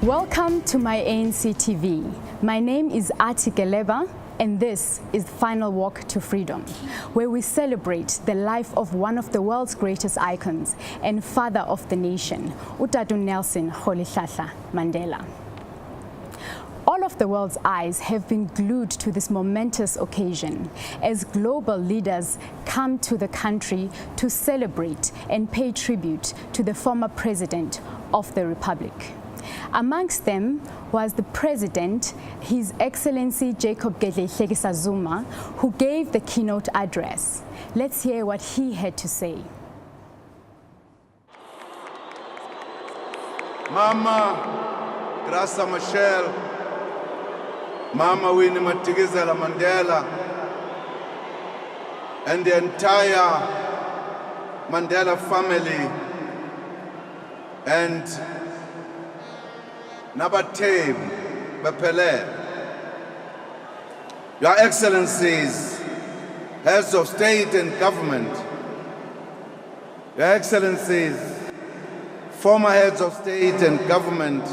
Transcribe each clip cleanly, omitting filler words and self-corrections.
Welcome to my ANC TV. My name is Atikeleba, and this is Final Walk to Freedom, where we celebrate the life of one of the world's greatest icons and father of the nation, Utatu Nelson Rolihlahla Mandela. All of the world's eyes have been glued to this momentous occasion as global leaders come to the country to celebrate and pay tribute to the former president of the Republic. Amongst them was the President, His Excellency Jacob Gedleyihlekisa Zuma, who gave the keynote address. Let's hear what he had to say. Mama Graça Machel, Mama Winnie Madikizela Mandela, and the entire Mandela family, and Nabateam Bepele, Your Excellencies, Heads of State and Government, Your Excellencies, former Heads of State and Government,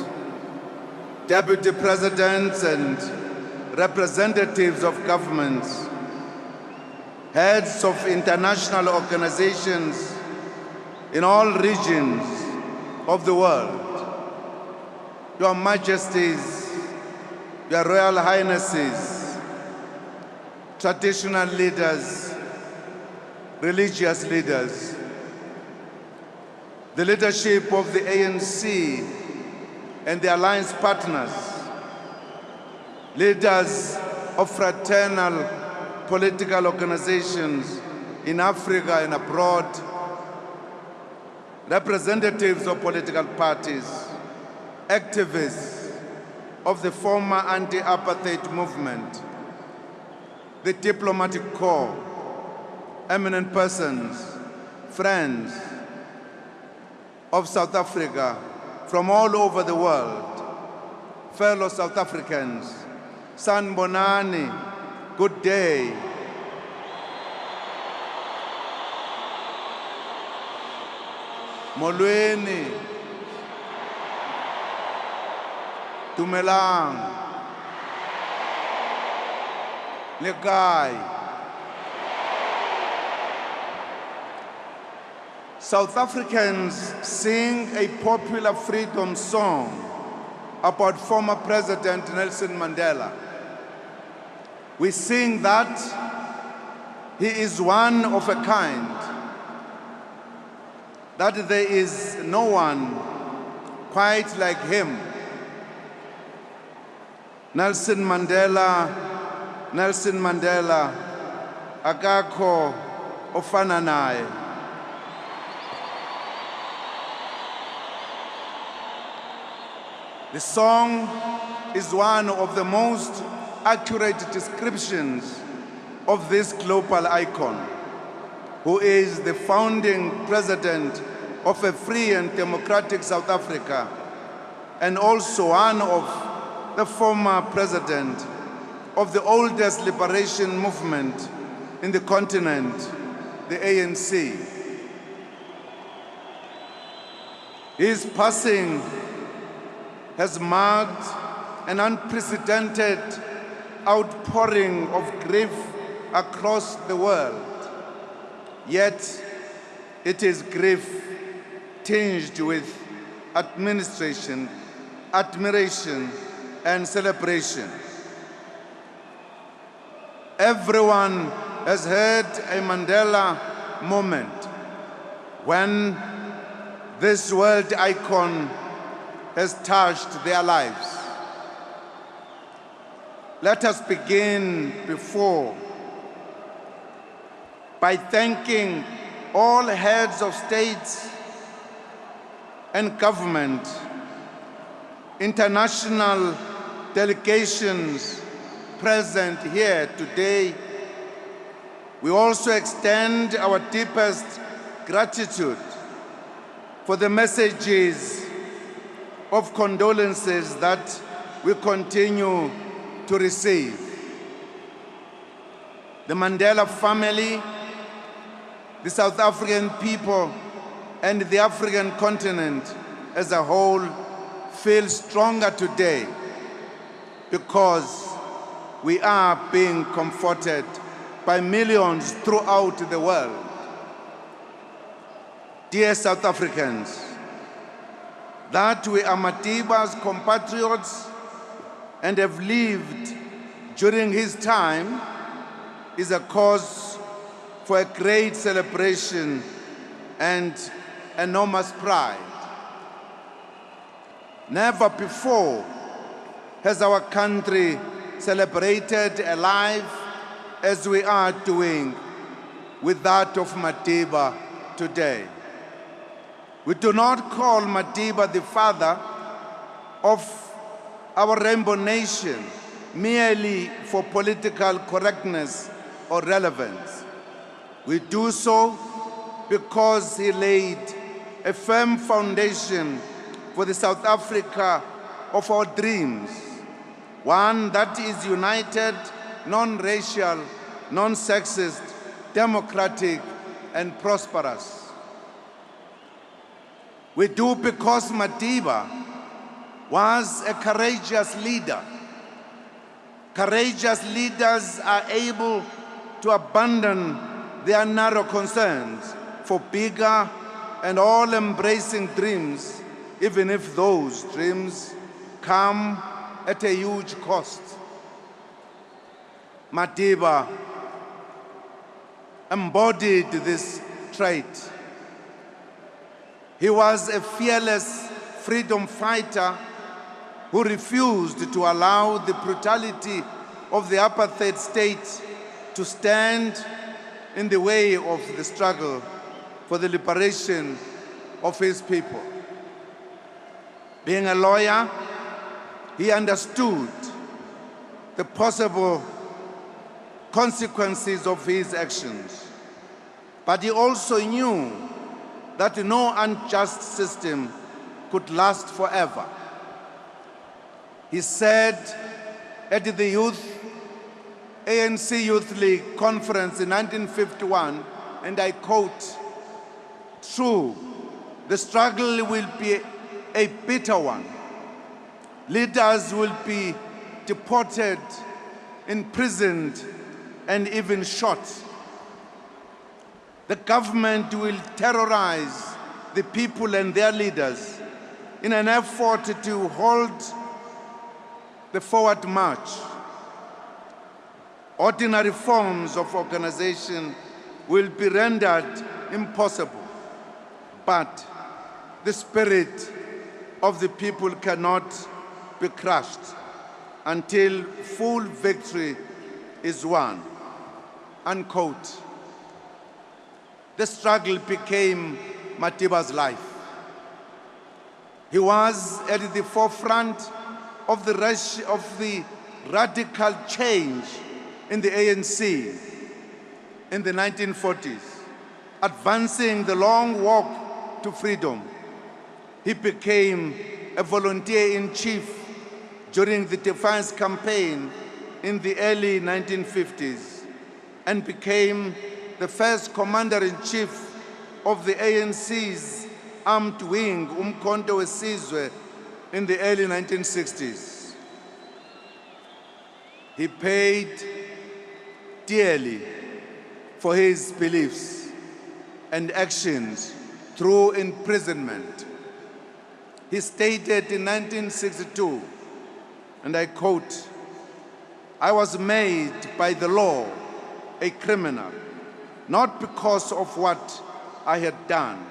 Deputy Presidents and representatives of governments, heads of international organizations in all regions of the world, Your Majesties, Your Royal Highnesses, traditional leaders, religious leaders, the leadership of the ANC and the alliance partners, leaders of fraternal political organizations in Africa and abroad, representatives of political parties, activists of the former anti-apartheid movement, the diplomatic corps, eminent persons, friends of South Africa from all over the world, fellow South Africans, Sanbonani, good day. Molweni, Dumelang, Lekai. South Africans sing a popular freedom song about former President Nelson Mandela. We sing that he is one of a kind, that there is no one quite like him. Nelson Mandela, akakho ofana naye. The song is one of the most accurate descriptions of this global icon, who is the founding president of a free and democratic South Africa, and also one of the former president of the oldest liberation movement in the continent, the ANC. His passing has marked an unprecedented outpouring of grief across the world. Yet, it is grief tinged with admiration, and celebration. Everyone has had a Mandela moment when this world icon has touched their lives. Let us begin by thanking all heads of states and government, international delegations present here today. We also extend our deepest gratitude for the messages of condolences that we continue to receive. The Mandela family, the South African people, and the African continent as a whole feel stronger today because we are being comforted by millions throughout the world. Dear South Africans, that we are Matiba's compatriots and have lived during his time is a cause for a great celebration and enormous pride. Never before has our country celebrated a life as we are doing with that of Matiba today. We do not call Matiba the father of our rainbow nation merely for political correctness or relevance. We do so because he laid a firm foundation for the South Africa of our dreams, one that is united, non-racial, non-sexist, democratic, and prosperous. We do because Matiba was a courageous leader. Courageous leaders are able to abandon their narrow concerns for bigger and all-embracing dreams, even if those dreams come at a huge cost. Matiba embodied this trait. He was a fearless freedom fighter who refused to allow the brutality of the apartheid state to stand in the way of the struggle for the liberation of his people. Being a lawyer, he understood the possible consequences of his actions, but he also knew that no unjust system could last forever. He said at the ANC Youth League conference in 1951, and I quote, "True, the struggle will be a bitter one. Leaders will be deported, imprisoned, and even shot. The government will terrorize the people and their leaders in an effort to hold the forward march. Ordinary forms of organization will be rendered impossible, but the spirit of the people cannot be crushed until full victory is won." Unquote. The struggle became Matiba's life. He was at the forefront of the radical change in the ANC in the 1940s, advancing the long walk to freedom. He became a volunteer-in-chief during the Defiance campaign in the early 1950s and became the first commander-in-chief of the ANC's armed wing, Umkhonto weSizwe, in the early 1960s. He paid dearly for his beliefs and actions through imprisonment. He stated in 1962, and I quote, "I was made by the law a criminal, not because of what I had done,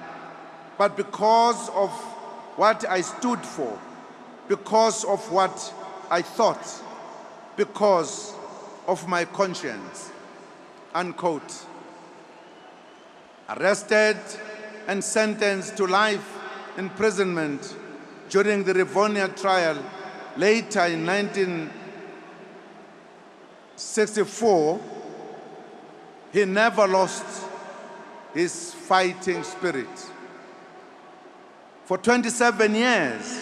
but because of what I stood for, because of what I thought, because of my conscience." Unquote. Arrested and sentenced to life imprisonment during the Rivonia trial later in 1964, he never lost his fighting spirit. For 27 years,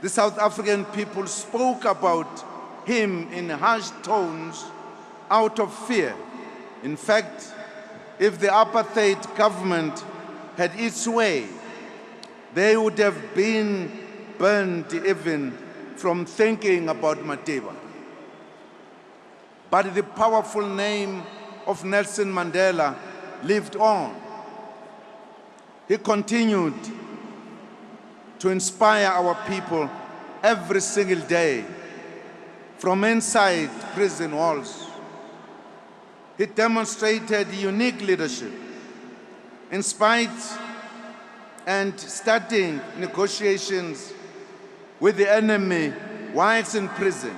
the South African people spoke about him in harsh tones out of fear. In fact, if the apartheid government had its way, they would have been burned even from thinking about Madiba. But the powerful name of Nelson Mandela lived on. He continued to inspire our people every single day from inside prison walls. He demonstrated unique leadership in spite and starting negotiations with the enemy whilst in prison.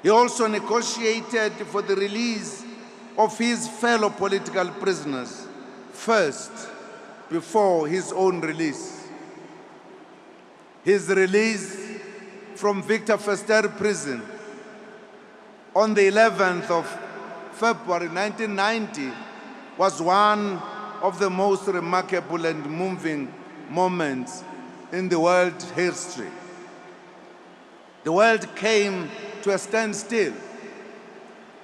He also negotiated for the release of his fellow political prisoners first, before his own release. His release from Victor Verster prison on the 11th of February 1990 was one of the most remarkable and moving moments in the world history. The world came to a standstill,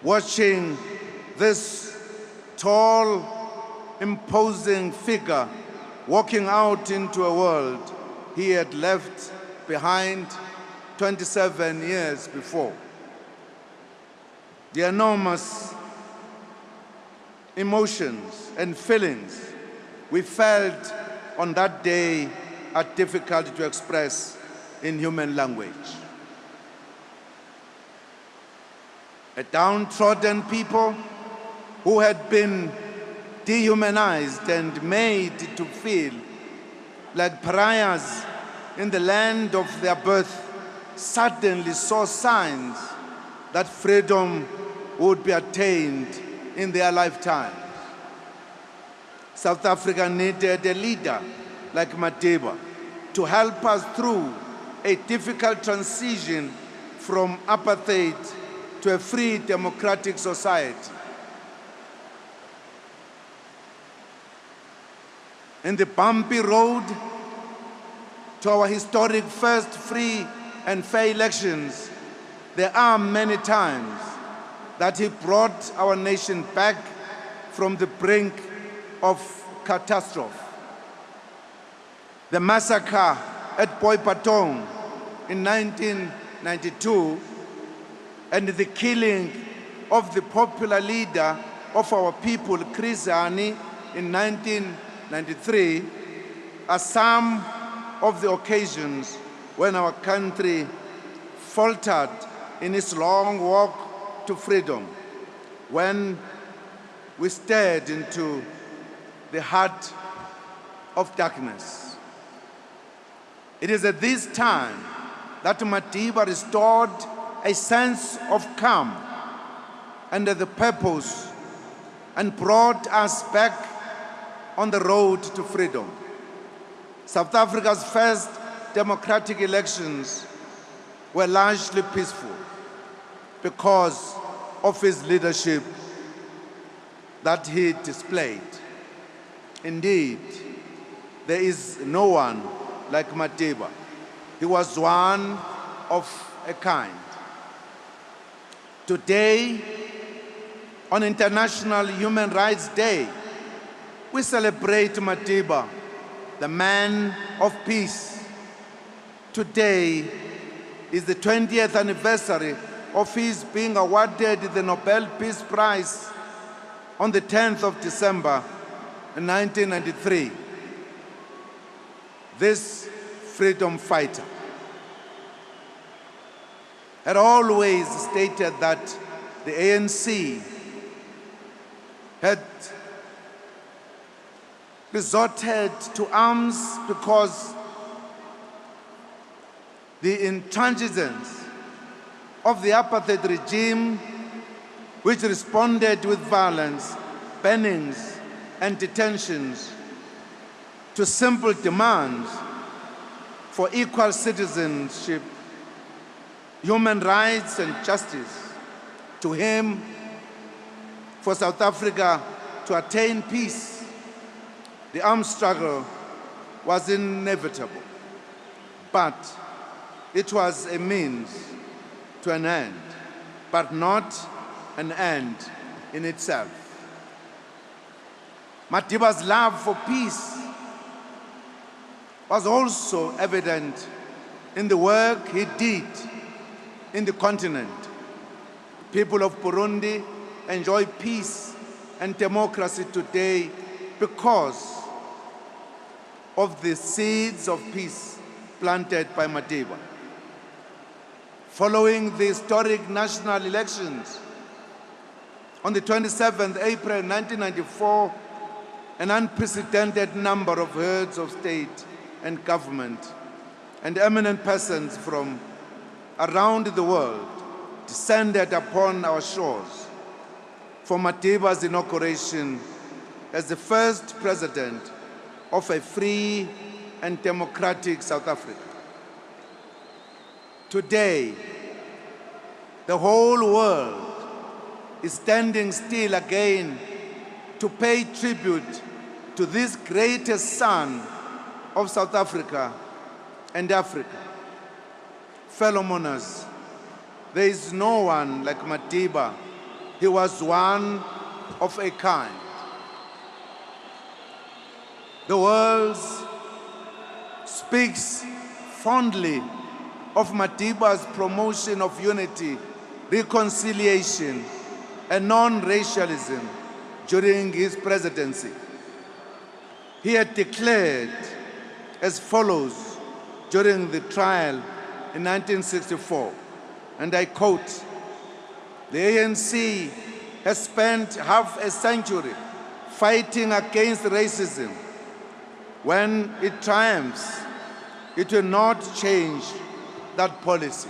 watching this tall, imposing figure walking out into a world he had left behind 27 years before. The enormous emotions and feelings we felt on that day are difficult to express in human language. A downtrodden people who had been dehumanized and made to feel like pariahs in the land of their birth suddenly saw signs that freedom would be attained in their lifetime. South Africa needed a leader like Madiba to help us through a difficult transition from apartheid to a free democratic society. In the bumpy road to our historic first free and fair elections, there are many times that he brought our nation back from the brink of catastrophe. The massacre at Boipatong in 1992 and the killing of the popular leader of our people, Chris Hani, in 1993 are some of the occasions when our country faltered in its long walk to freedom, when we stared into the heart of darkness. It is at this time that Madiba restored a sense of calm and the purpose and brought us back on the road to freedom. South Africa's first democratic elections were largely peaceful because of his leadership that he displayed. Indeed, there is no one like Madiba. He was one of a kind. Today, on International Human Rights Day, we celebrate Madiba, the man of peace. Today is the 20th anniversary of his being awarded the Nobel Peace Prize on the 10th of December in 1993. This freedom fighter had always stated that the ANC had resorted to arms because the intransigence of the apartheid regime, which responded with violence, bannings, and detentions to simple demands for equal citizenship, human rights, and justice. To him, for South Africa to attain peace, the armed struggle was inevitable, but it was a means to an end, but not an end in itself. Madiba's love for peace was also evident in the work he did in the continent. People of Burundi enjoy peace and democracy today because of the seeds of peace planted by Madiba. Following the historic national elections on the 27th April 1994, an unprecedented number of heads of state and government and eminent persons from around the world descended upon our shores for Madiba's inauguration as the first president of a free and democratic South Africa. Today, the whole world is standing still again to pay tribute to this greatest son of South Africa and Africa. Fellow mourners, there is no one like Madiba. He was one of a kind. The world speaks fondly of Madiba's promotion of unity, reconciliation, and non-racialism during his presidency. He had declared as follows during the trial in 1964, and I quote, "The ANC has spent half a century fighting against racism. When it triumphs, it will not change that policy,"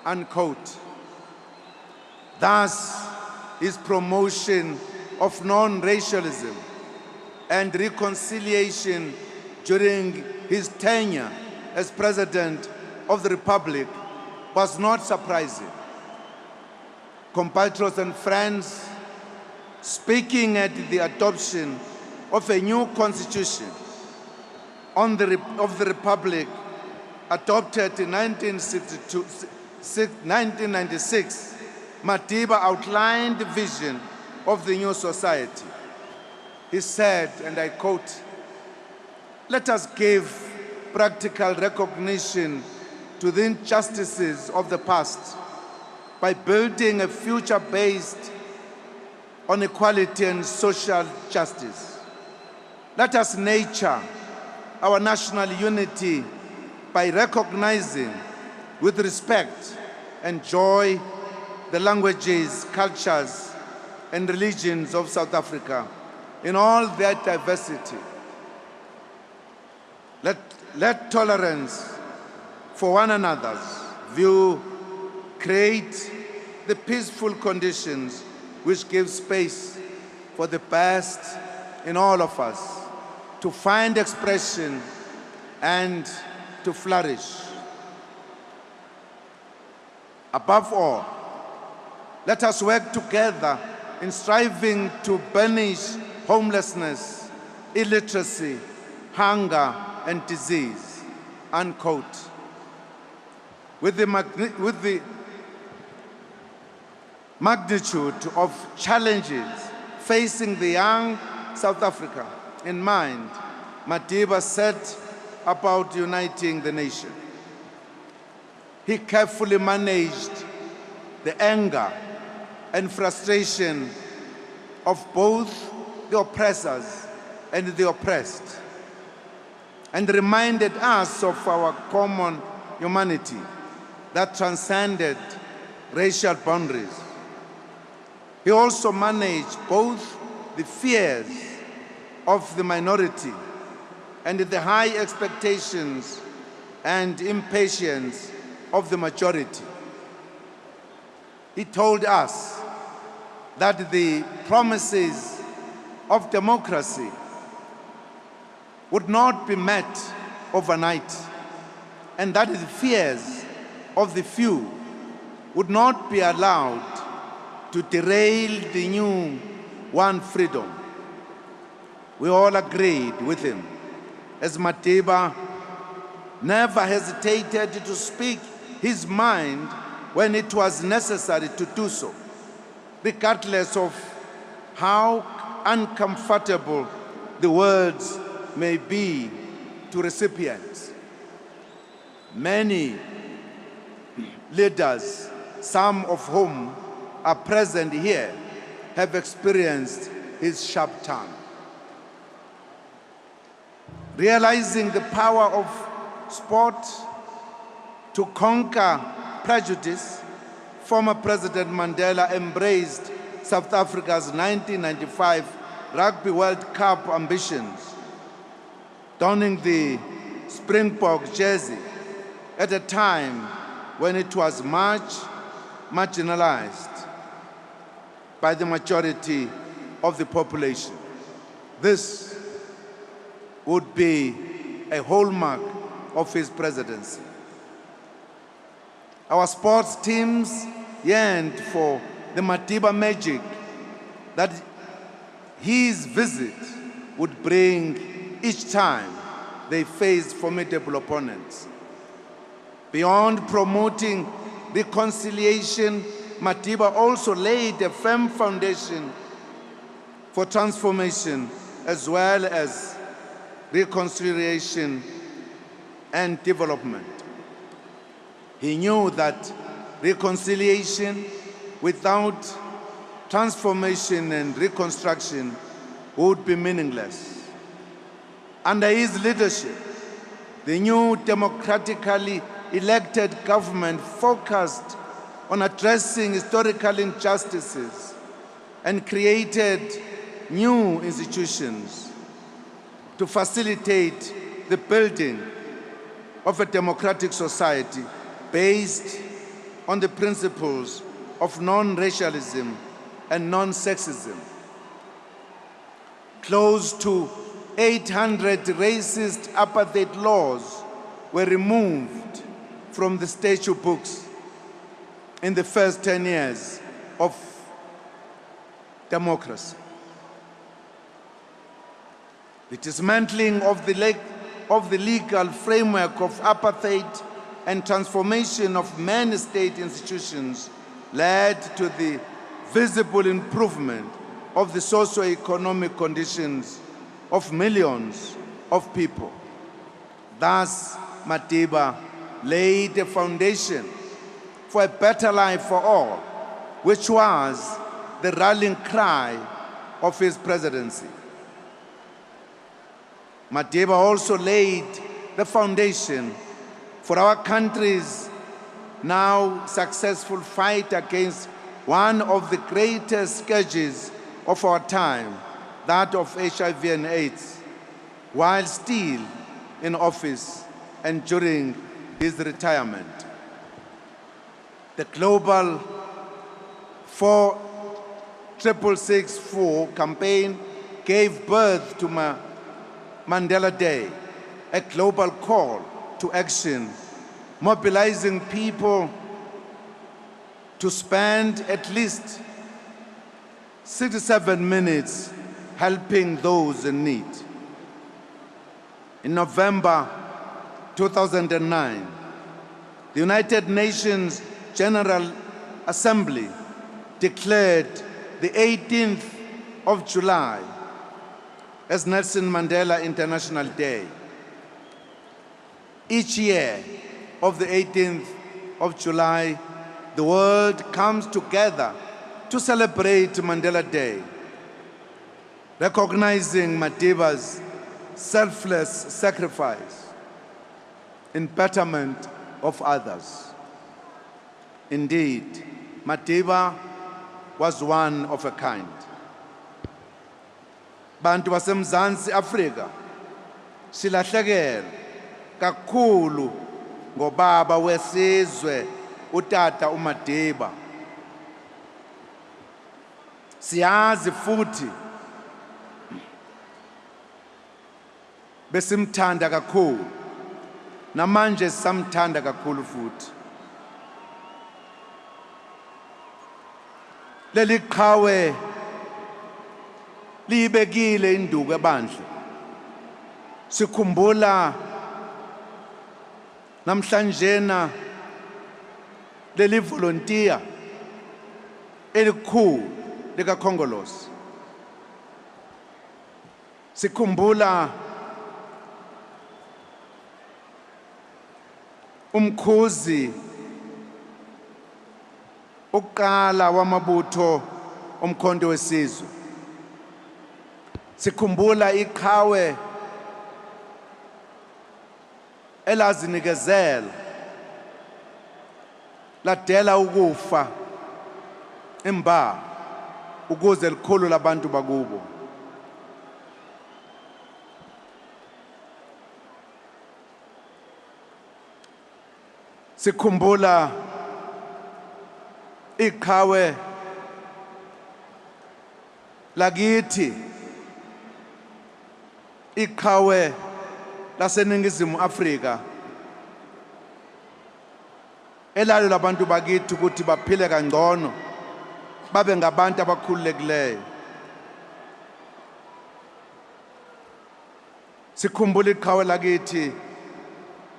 unquote. Thus, his promotion of non-racialism and reconciliation during his tenure as President of the Republic was not surprising. Compatriots and friends, speaking at the adoption of a new constitution of the Republic adopted in 1996, Madiba outlined the vision of the new society. He said, and I quote, "Let us give practical recognition to the injustices of the past by building a future based on equality and social justice. Let us nurture our national unity by recognizing with respect and joy the languages, cultures, and religions of South Africa in all their diversity. Let tolerance for one another's view create the peaceful conditions which give space for the best in all of us to find expression and to flourish. Above all, let us work together in striving to banish homelessness, illiteracy, hunger, and disease," unquote. With the magnitude of challenges facing the young South Africa in mind, Madiba set about uniting the nation. He carefully managed the anger and frustration of both the oppressors and the oppressed, and reminded us of our common humanity that transcended racial boundaries. He also managed both the fears of the minority and the high expectations and impatience of the majority. He told us that the promises of democracy would not be met overnight, and that the fears of the few would not be allowed to derail the new one freedom. We all agreed with him, as Madiba never hesitated to speak his mind when it was necessary to do so, regardless of how uncomfortable the words may be to recipients. Many leaders, some of whom are present here, have experienced his sharp tongue. Realizing the power of sport to conquer prejudice, former President Mandela embraced South Africa's 1995 Rugby World Cup ambitions, donning the Springbok jersey at a time when it was much marginalized by the majority of the population. This would be a hallmark of his presidency. Our sports teams yearned for the Madiba magic that his visit would bring each time they faced formidable opponents. Beyond promoting reconciliation, Madiba also laid a firm foundation for transformation as well as reconciliation and development. He knew that reconciliation without transformation and reconstruction would be meaningless. Under his leadership, the new democratically elected government focused on addressing historical injustices and created new institutions to facilitate the building of a democratic society based on the principles of non-racialism and non-sexism. Close to 800 racist apartheid laws were removed from the statute books in the first 10 years of democracy. The dismantling of the legal framework of apartheid and transformation of many state institutions led to the visible improvement of the socio-economic conditions of millions of people. Thus, Madiba laid a foundation for a better life for all, which was the rallying cry of his presidency. Madiba also laid the foundation for our country's now successful fight against one of the greatest scourges of our time, that of HIV and AIDS, while still in office and during his retirement. The Global 46664 campaign gave birth to Mandela Day, a global call to action, mobilizing people to spend at least 67 minutes helping those in need. In November 2009, the United Nations General Assembly declared the 18th of July as Nelson Mandela International Day. Each year of the 18th of July, the world comes together to celebrate Mandela Day, recognizing Madiba's selfless sacrifice in betterment of others. Indeed, Madiba was one of a kind. Bantu baseMzansi Afrika silahlekela kakhulu ngobaba wesizwe utata uMadiba. Siyazi futhi besimthanda kakhulu, namanje samthanda kakhulu futhi. Leli qhawe libekile induku ebandla. Sikhumbula namhlanjena leli volunteer elikhulu lika Khongolose. Sikhumbula umkhuzi uqala wamabutho omkhonto wesizwe. Sikhumbula iqhawe elazinikezela ladela ukufa emba ukuze likhulu labantu bakubo. Sikhumbula iqhawe lakithi, iqhawe laseNingizimu Afrika elalo labantu bakithi ukuthi baphile kangcono, babe ngabantu abakhululekileyo. Sikhumbula iqhawe lakithi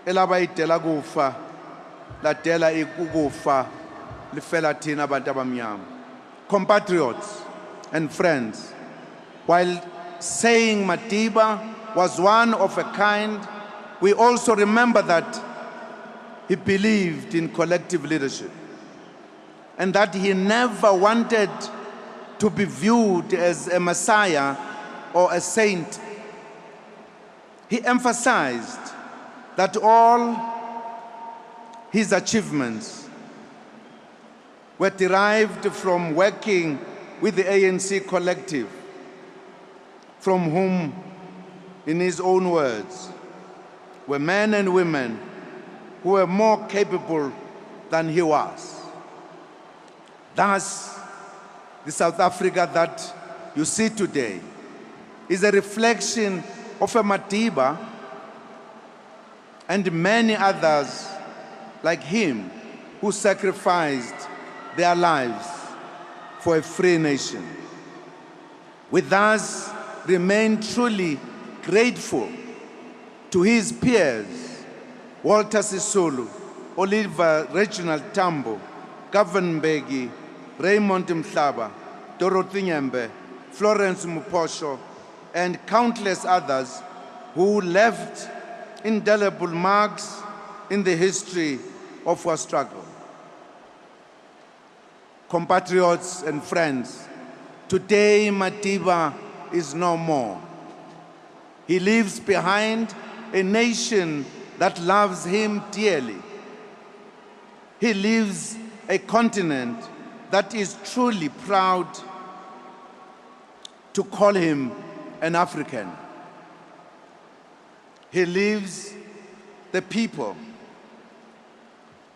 elabayidela kufa, ladela ukufa lifela thina abantu abamnyama. Compatriots and friends, while saying Madiba was one of a kind, we also remember that he believed in collective leadership and that he never wanted to be viewed as a messiah or a saint. He emphasized that all his achievements were derived from working with the ANC collective, from whom, in his own words, were men and women who were more capable than he was. Thus, the South Africa that you see today is a reflection of a Madiba and many others like him who sacrificed their lives for a free nation. We thus remain truly grateful to his peers, Walter Sisulu, Oliver Reginald Tambo, Govan Mbeki, Raymond Mhlaba, Dorothy Nyembe, Florence Muposho, and countless others who left indelible marks in the history of our struggle. Compatriots and friends, today Madiba is no more. He leaves behind a nation that loves him dearly. He leaves a continent that is truly proud to call him an African. He leaves the people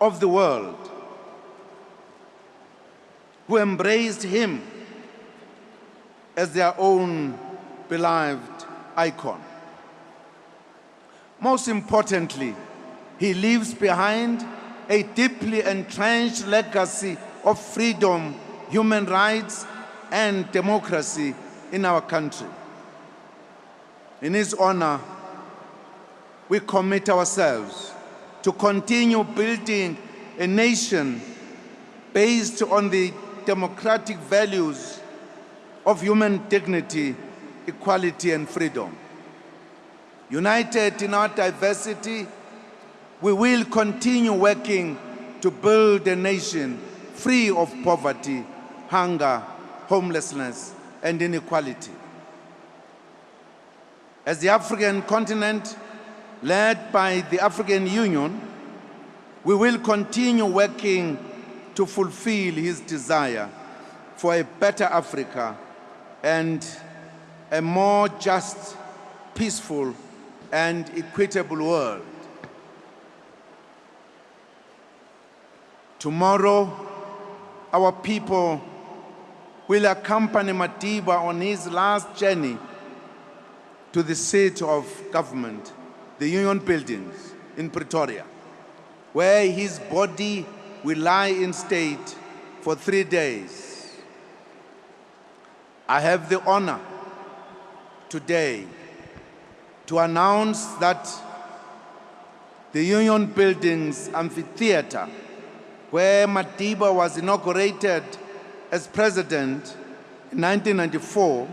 of the world who embraced him as their own beloved icon. Most importantly, he leaves behind a deeply entrenched legacy of freedom, human rights, and democracy in our country. In his honor, we commit ourselves to continue building a nation based on the democratic values of human dignity, equality, and freedom. United in our diversity, we will continue working to build a nation free of poverty, hunger, homelessness, and inequality. As the African continent, led by the African Union, we will continue working to fulfill his desire for a better Africa and a more just, peaceful, and equitable world. Tomorrow, our people will accompany Madiba on his last journey to the seat of government, the Union Buildings in Pretoria, where his body will lie in state for 3 days. I have the honor today to announce that the Union Buildings Amphitheater, where Madiba was inaugurated as president in 1994,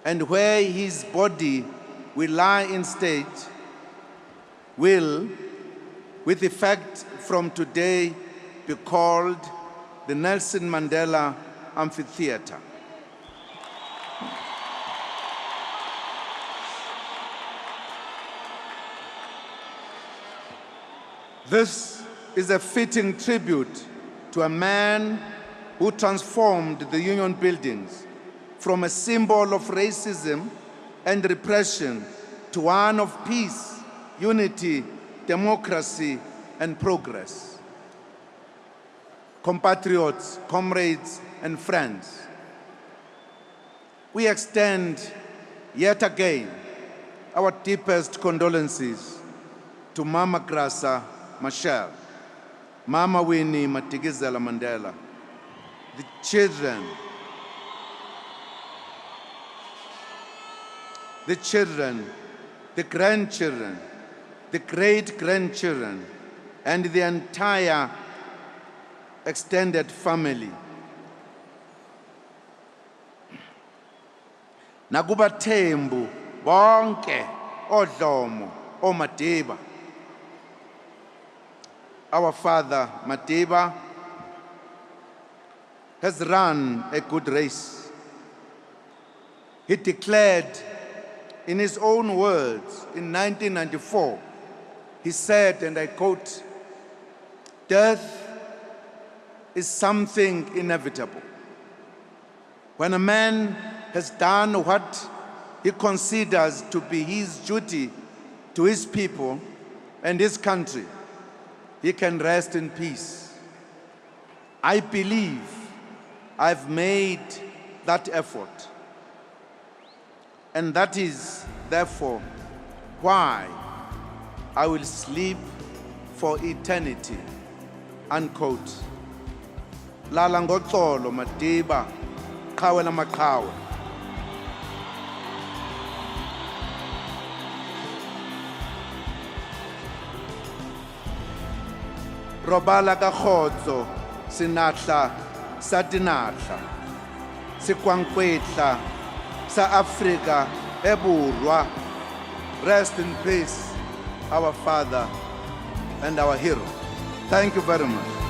and where his body will lie in state, will, with effect from today be called the Nelson Mandela Amphitheatre. This is a fitting tribute to a man who transformed the Union buildings from a symbol of racism and repression to one of peace, unity, democracy, and progress. Compatriots, comrades, and friends, we extend yet again our deepest condolences to Mama Graça Machel, Mama Winnie Madikizela Mandela, the children, the grandchildren, the great-grandchildren, and the entire extended family. Nakubathembu bonke oDlomo oMadiba. Our father Madiba has run a good race. He declared in his own words in 1994, he said, and I quote, "Death is something inevitable. When a man has done what he considers to be his duty to his people and his country, he can rest in peace. I believe I've made that effort. And that is, therefore, why I will sleep for eternity." Unquote. Lala ngoxolo Madiba, qhawe lamaqhawe. Robala ka kgotso, sinatla sa dinatla, sekwankwetla sa Africa e Borwa. Rest in peace, our father and our hero. Thank you very much.